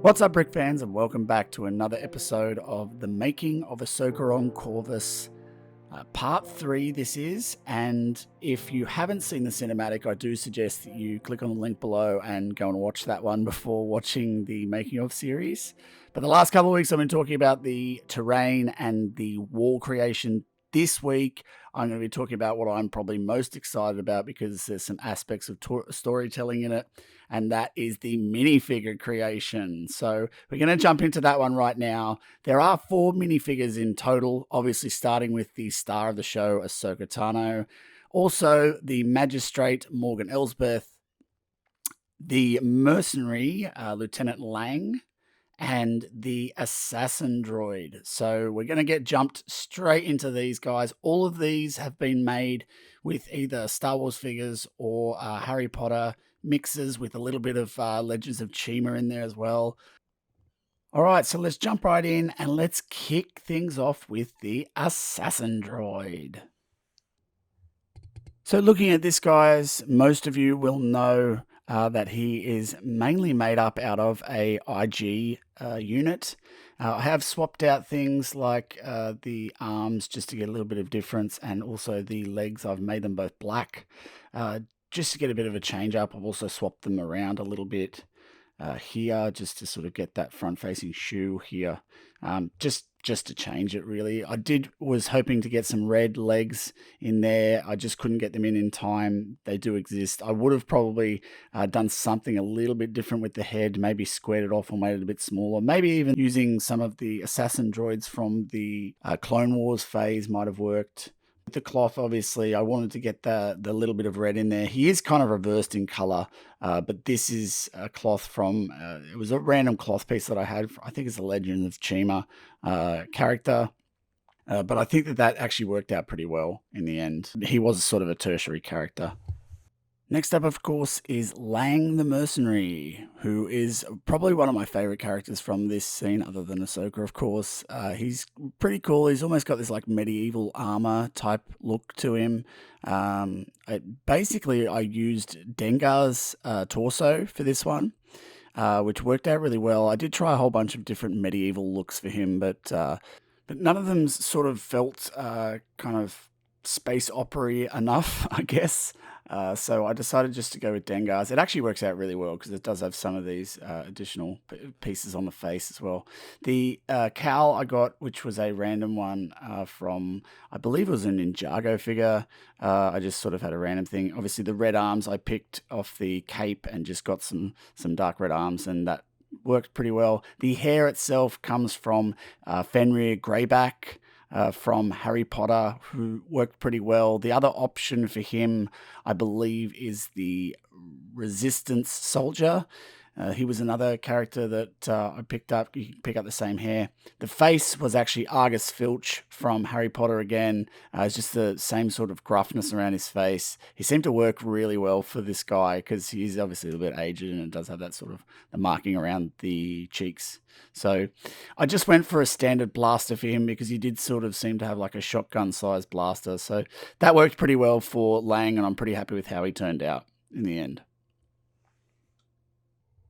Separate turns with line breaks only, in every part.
What's up, Brick fans, and welcome back to another episode of The Making of Ahsoka on Corvus. Part 3 this is, and if you haven't seen the cinematic, I do suggest that you click on the link below and go and watch that one before watching the Making of series. But the last couple of weeks I've been talking about the terrain and the wall creation. This week I'm going to be talking about what I'm probably most excited about because there's some aspects of storytelling in it, and that is the minifigure creation. So we're going to jump into that one right now. There are 4 minifigures in total, obviously starting with the star of the show, Ahsoka Tano. Also, the magistrate, Morgan Elsbeth. The mercenary, Lieutenant Lang. And the assassin droid. So we're going to get jumped straight into these guys. All of these have been made with either Star Wars figures or Harry Potter mixes with a little bit of Legends of Chima in there as well. All right, so let's jump right in and let's kick things off with the assassin droid. So looking at this, guys, most of you will know that he is mainly made up out of a IG unit. I have swapped out things like the arms just to get a little bit of difference, and also the legs. I've made them both black just to get a bit of a change up. I've also swapped them around a little bit here just to sort of get that front-facing shoe here. Just to change it, really. I was hoping to get some red legs in there. I just couldn't get them in time. They do exist. I would have probably done something a little bit different with the head, maybe squared it off or made it a bit smaller. Maybe even using some of the assassin droids from the Clone Wars phase might have worked. With the cloth, obviously, I wanted to get the little bit of red in there. He is kind of reversed in color, but this is a cloth from, it was a random cloth piece that I had. I think it's a Legend of Chima character. But I think that actually worked out pretty well in the end. He was sort of a tertiary character. Next up, of course, is Lang the Mercenary, who is probably one of my favorite characters from this scene, other than Ahsoka, of course. He's pretty cool. He's almost got this like medieval armor type look to him. Basically, I used Dengar's torso for this one, which worked out really well. I did try a whole bunch of different medieval looks for him, but none of them sort of felt kind of space opera-y enough, I guess. So I decided just to go with Dengar's. It actually works out really well because it does have some of these additional pieces on the face as well. The cowl I got, which was a random one from, I believe it was a Ninjago figure. I just sort of had a random thing. Obviously the red arms I picked off the cape and just got some dark red arms, and that worked pretty well. The hair itself comes from Fenrir Greyback, from Harry Potter, who worked pretty well. The other option for him, I believe, is the Resistance Soldier. He was another character that I picked up. You can pick up the same hair. The face was actually Argus Filch from Harry Potter again. It's just the same sort of gruffness around his face. He seemed to work really well for this guy because he's obviously a little bit aged and it does have that sort of the marking around the cheeks. So I just went for a standard blaster for him because he did sort of seem to have like a shotgun-sized blaster. So that worked pretty well for Lang, and I'm pretty happy with how he turned out in the end.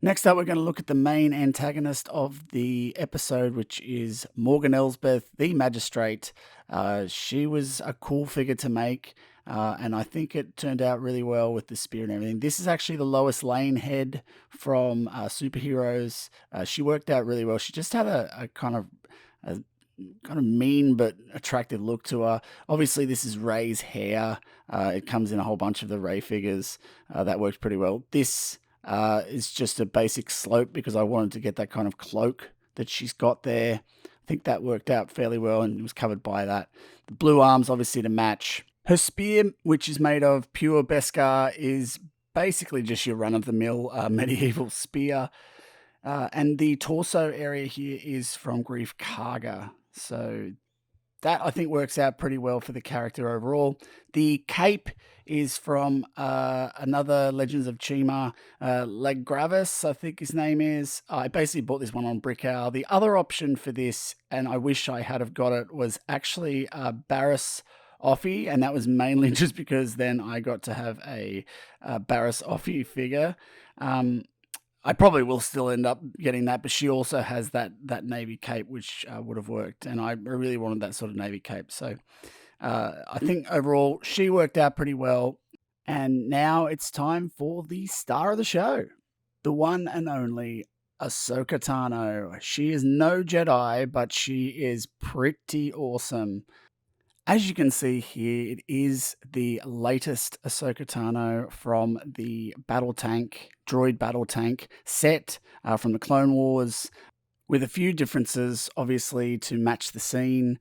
Next up, we're going to look at the main antagonist of the episode, which is Morgan Elsbeth, the Magistrate. She was a cool figure to make, and I think it turned out really well with the spear and everything. This is actually the Lois Lane head from Superheroes. She worked out really well. She just had a kind of mean but attractive look to her. Obviously, this is Rey's hair. It comes in a whole bunch of the Rey figures. That worked pretty well. This is just a basic slope because I wanted to get that kind of cloak that she's got there. I think that worked out fairly well and it was covered by that. The blue arms, obviously, to match. Her spear, which is made of pure Beskar, is basically just your run-of-the-mill medieval spear. And the torso area here is from Greef Karga. So that, I think, works out pretty well for the character overall. The cape is from another Legends of Chima, Legravis, I think his name is. I basically bought this one on Brickhouse. The other option for this, and I wish I had have got it, was actually Barriss Offee, and that was mainly just because then I got to have a Barriss Offee figure. I probably will still end up getting that, but she also has that navy cape, which would have worked, and I really wanted that sort of navy cape. So I think overall she worked out pretty well. And now it's time for the star of the show, the one and only Ahsoka Tano. She is no Jedi, but she is pretty awesome. As you can see here, it is the latest Ahsoka Tano from the droid battle tank set from the Clone Wars, with a few differences, obviously, to match the scene.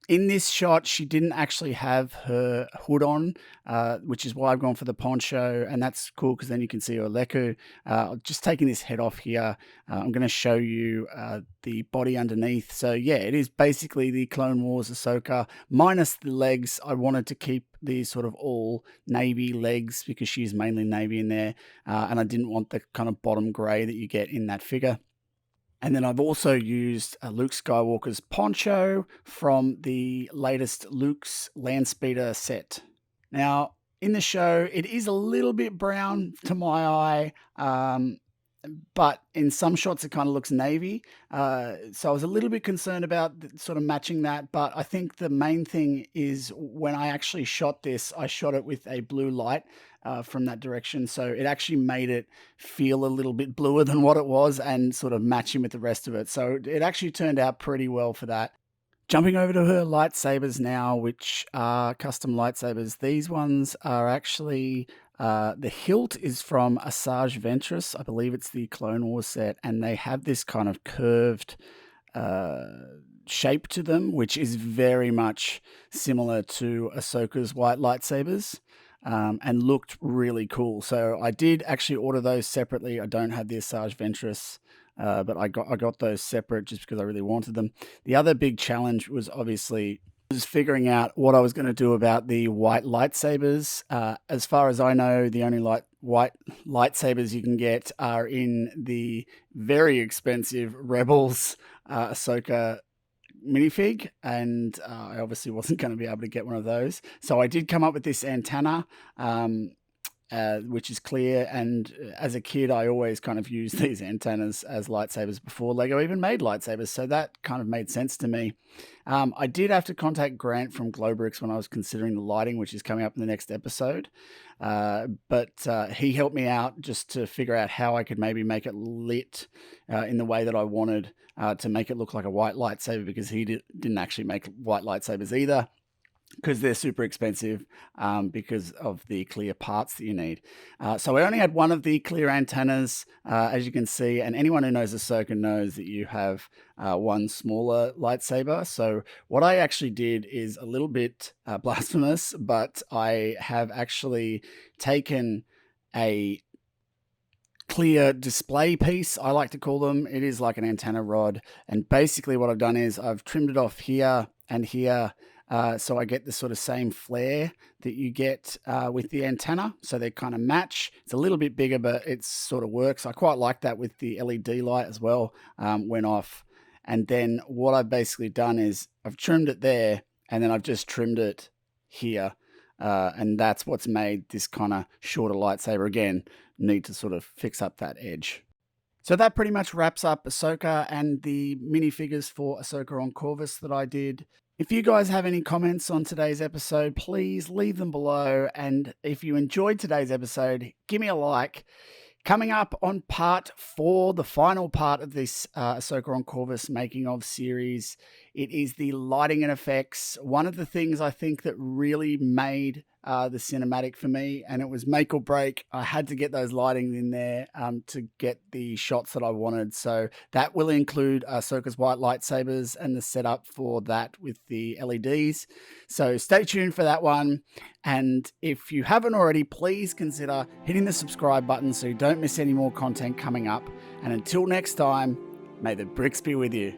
In this shot, she didn't actually have her hood on, which is why I've gone for the poncho, and that's cool because then you can see her Leku. Just taking this head off here, I'm going to show you the body underneath. So yeah, it is basically the Clone Wars Ahsoka, minus the legs. I wanted to keep these sort of all navy legs because she's mainly navy in there, and I didn't want the kind of bottom grey that you get in that figure. And then I've also used Luke Skywalker's poncho from the latest Luke's Landspeeder set. Now, in the show, it is a little bit brown to my eye, but in some shots it kind of looks navy. So I was a little bit concerned about sort of matching that, but I think the main thing is when I actually shot this, I shot it with a blue light from that direction. So it actually made it feel a little bit bluer than what it was and sort of matching with the rest of it. So it actually turned out pretty well for that. Jumping over to her lightsabers now, which are custom lightsabers. These ones are actually, the hilt is from Asajj Ventress. I believe it's the Clone Wars set, and they have this kind of curved shape to them, which is very much similar to Ahsoka's white lightsabers. And looked really cool. So I did actually order those separately. I don't have the Asajj Ventress, but I got those separate just because I really wanted them. The other big challenge was obviously figuring out what I was going to do about the white lightsabers. As far as I know, the only white lightsabers you can get are in the very expensive Rebels Ahsoka minifig, and I obviously wasn't going to be able to get one of those. So I did come up with this antenna, which is clear. And as a kid, I always kind of used these antennas as lightsabers before Lego even made lightsabers. So that kind of made sense to me. I did have to contact Grant from Globrix when I was considering the lighting, which is coming up in the next episode. But he helped me out just to figure out how I could maybe make it lit in the way that I wanted to make it look like a white lightsaber, because he didn't actually make white lightsabers either, because they're super expensive because of the clear parts that you need. So I only had one of the clear antennas, as you can see, and anyone who knows Ahsoka knows that you have one smaller lightsaber. So what I actually did is a little bit blasphemous, but I have actually taken a clear display piece, I like to call them. It is like an antenna rod, and basically what I've done is I've trimmed it off here and here, so I get the sort of same flare that you get with the antenna. So they kind of match. It's a little bit bigger, but it sort of works. I quite like that with the LED light as well, went off. And then what I've basically done is I've trimmed it there, and then I've just trimmed it here. And that's what's made this kind of shorter lightsaber. Again, need to sort of fix up that edge. So that pretty much wraps up Ahsoka and the minifigures for Ahsoka on Corvus that I did. If you guys have any comments on today's episode, please leave them below. And if you enjoyed today's episode, give me a like. Coming up on part 4, the final part of this Ahsoka on Corvus making of series, it is the lighting and effects. One of the things I think that really made the cinematic for me, and it was make or break. I had to get those lighting in there to get the shots that I wanted. So that will include Ahsoka's white lightsabers and the setup for that with the LEDs. So stay tuned for that one. And if you haven't already, please consider hitting the subscribe button so you don't miss any more content coming up. And until next time, may the bricks be with you.